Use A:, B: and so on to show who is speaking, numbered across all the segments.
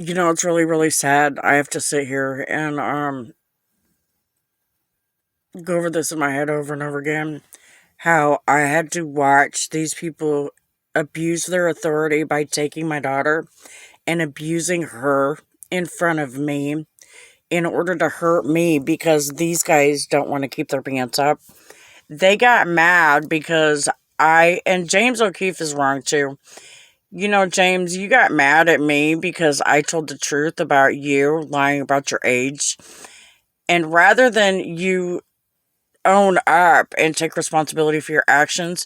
A: It's really, really sad. I have to sit here and go over this in my head over and over again. How I had to watch these people abuse their authority by taking my daughter and abusing her in front of me in order to hurt me because these guys don't want to keep their pants up. They got mad because and James O'Keefe is wrong too. James, you got mad at me because I told the truth about you lying about your age. And rather than you own up and take responsibility for your actions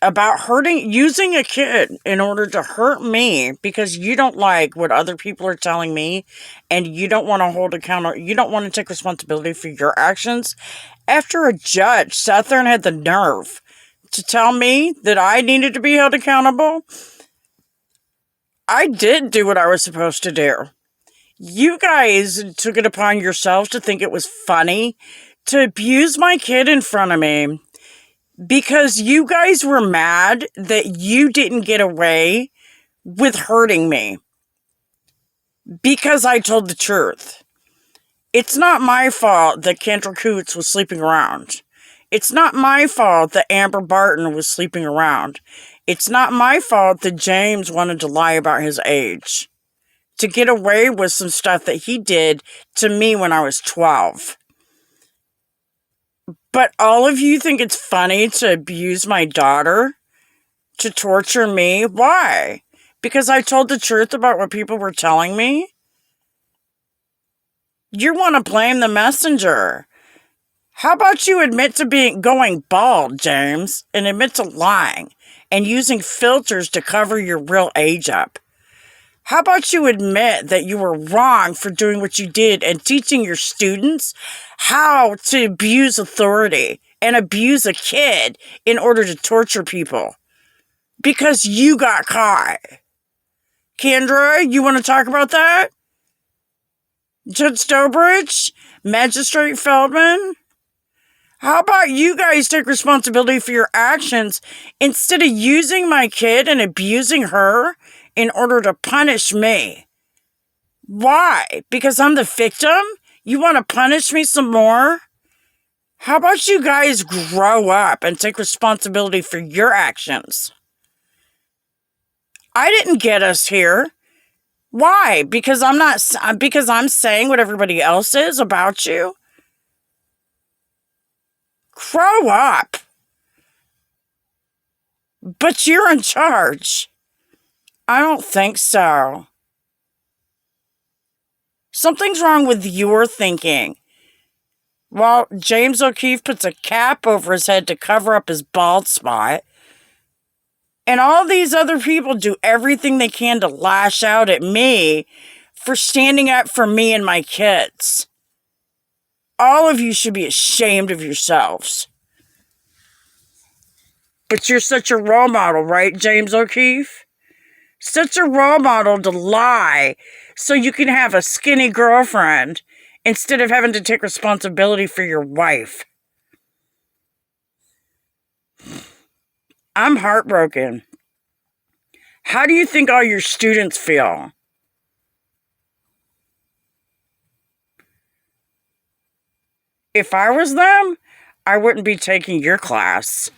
A: about using a kid in order to hurt me because you don't like what other people are telling me and you don't want to you don't want to take responsibility for your actions. After a judge sat there and had the nerve to tell me that I needed to be held accountable, I did do what I was supposed to do. You guys took it upon yourselves to think it was funny to abuse my kid in front of me because you guys were mad that you didn't get away with hurting me because I told the truth. It's not my fault that Kendra Coots was sleeping around. It's not my fault that Amber Barton was sleeping around. It's not my fault that James wanted to lie about his age to get away with some stuff that he did to me when I was 12. But all of you think it's funny to abuse my daughter, to torture me. Why? Because I told the truth about what people were telling me? You want to blame the messenger. How about you admit to going bald, James, and admit to lying and using filters to cover your real age up? How about you admit that you were wrong for doing what you did and teaching your students how to abuse authority and abuse a kid in order to torture people? Because you got caught. Kendra, you want to talk about that? Judge Stobridge? Magistrate Feldman? How about you guys take responsibility for your actions instead of using my kid and abusing her in order to punish me? Why? Because I'm the victim? You want to punish me some more? How about you guys grow up and take responsibility for your actions? I didn't get us here. Why? Because I'm saying what everybody else is about you? Grow up. But you're in charge. I don't think so. Something's wrong with your thinking. Well, James O'Keefe puts a cap over his head to cover up his bald spot. And all these other people do everything they can to lash out at me for standing up for me and my kids. All of you should be ashamed of yourselves. But you're such a role model, right, James O'Keefe? Such a role model to lie so you can have a skinny girlfriend instead of having to take responsibility for your wife. I'm heartbroken. How do you think all your students feel? If I was them, I wouldn't be taking your class.